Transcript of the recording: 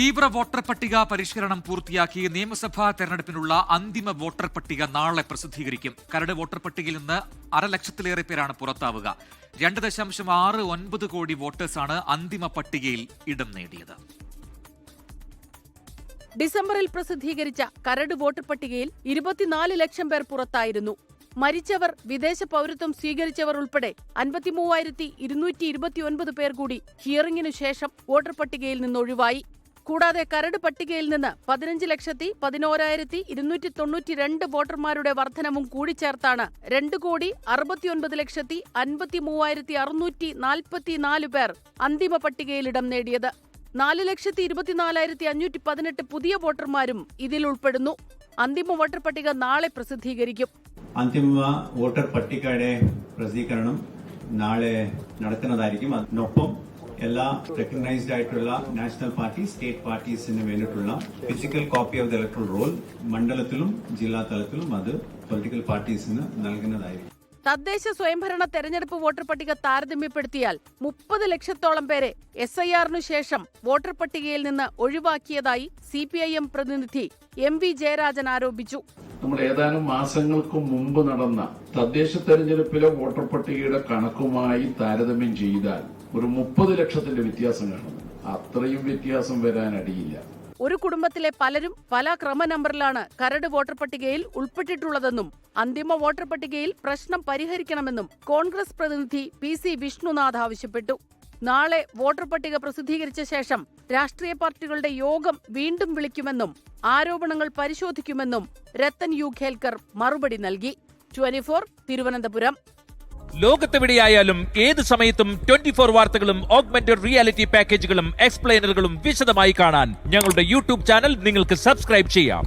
തീവ്ര വോട്ടർ പട്ടിക പരിഷ്കരണം പൂർത്തിയാക്കി നിയമസഭാ തെരഞ്ഞെടുപ്പിനുള്ള അന്തിമ വോട്ടർ പട്ടിക നാളെ പ്രസിദ്ധീകരിക്കും. കരട് വോട്ടർ പട്ടികയിൽ നിന്ന് 1,00,000-ലേറെ പേരാണ് പുറത്താവുക. 2.69 കോടി വോട്ടേഴ്സാണ് അന്തിമ പട്ടികയിൽ ഇടം നേടിയത്. ഡിസംബറിൽ പ്രസിദ്ധീകരിച്ച കരട് വോട്ടർ പട്ടികയിൽ 24 ലക്ഷം പേർ പുറത്തായിരുന്നു. മരിച്ചവർ, വിദേശ പൗരത്വം സ്വീകരിച്ചവർ ഉൾപ്പെടെ 53,229 പേർ കൂടി ഹിയറിംഗിനു ശേഷം വോട്ടർ പട്ടികയിൽ നിന്നൊഴിവായി. കൂടാതെ കരട് പട്ടികയിൽ നിന്ന് 15,11,292 വോട്ടർമാരുടെ വർധനവും കൂടിച്ചേർത്താണ് 2,69,53,644 പേർ അന്തിമ പട്ടികയിൽ ഇടം നേടിയത്. 4,24,518 പുതിയ വോട്ടർമാരും ഇതിൽ ഉൾപ്പെടുന്നു. അന്തിമ വോട്ടർ പട്ടിക നാളെ പ്രസിദ്ധീകരിക്കും. അന്തിമ വോട്ടർ പട്ടികയുടെ പ്രസിദ്ധീകരണം നാളെ നടക്കുന്നതായിരിക്കും. അതിനൊപ്പം എല്ലാ റെക്കഗ്നൈസ്ഡ് ആയിട്ടുള്ള നാഷണൽ പാർട്ടി, സ്റ്റേറ്റ് പാർട്ടീസിന് വേണ്ടിയിട്ടുള്ള physical copy of the electoral role മണ്ഡലത്തിലും ജില്ലാ തലത്തിലും അത് പൊളിറ്റിക്കൽ പാർട്ടീസിന് നൽകുന്നതായിരിക്കും. തദ്ദേശ സ്വയംഭരണ തെരഞ്ഞെടുപ്പ് വോട്ടർ പട്ടിക താരതമ്യപ്പെടുത്തിയാൽ 30 ലക്ഷത്തോളം പേരെ SIR-നു ശേഷം വോട്ടർ പട്ടികയിൽ നിന്ന് ഒഴിവാക്കിയതായി CPIM പ്രതിനിധി MV ജയരാജൻ ആരോപിച്ചു. നമ്മൾ ഏതാനും മാസങ്ങൾക്ക് മുമ്പ് നടന്ന തദ്ദേശ തെരഞ്ഞെടുപ്പിലെ വോട്ടർ പട്ടികയുടെ കണക്കുമായി താരതമ്യം ചെയ്താൽ ഒരു 30 ലക്ഷത്തിന്റെ വ്യത്യാസം കാണുന്നു. അത്രയും വ്യത്യാസം വരാനടിയില്ല. ഒരു കുടുംബത്തിലെ പലരും പല ക്രമ നമ്പറിലാണ് കരട് വോട്ടർ പട്ടികയിൽ ഉൾപ്പെട്ടിട്ടുള്ളതെന്നും അന്തിമ വോട്ടർ പട്ടികയിൽ പ്രശ്നം പരിഹരിക്കണമെന്നും കോൺഗ്രസ് പ്രതിനിധി PC വിഷ്ണുനാഥ് ആവശ്യപ്പെട്ടു. നാളെ വോട്ടർ പട്ടിക പ്രസിദ്ധീകരിച്ച ശേഷം രാഷ്ട്രീയ പാർട്ടികളുടെ യോഗം വീണ്ടും വിളിക്കുമെന്നും ആരോപണങ്ങൾ പരിശോധിക്കുമെന്നും രത്തൻ യു ഖേൽക്കർ മറുപടി നൽകി. 24 തിരുവനന്തപുരം. ലോകത്തെവിടെയായാലും ഏത് സമയത്തും 24 വാർത്തകളും ഓഗ്മെന്റഡ് റിയാലിറ്റി പാക്കേജുകളും എക്സ്പ്ലെയിനറുകളും വിശദമായി കാണാൻ ഞങ്ങളുടെ YouTube ചാനൽ നിങ്ങൾക്ക് സബ്സ്ക്രൈബ് ചെയ്യാം.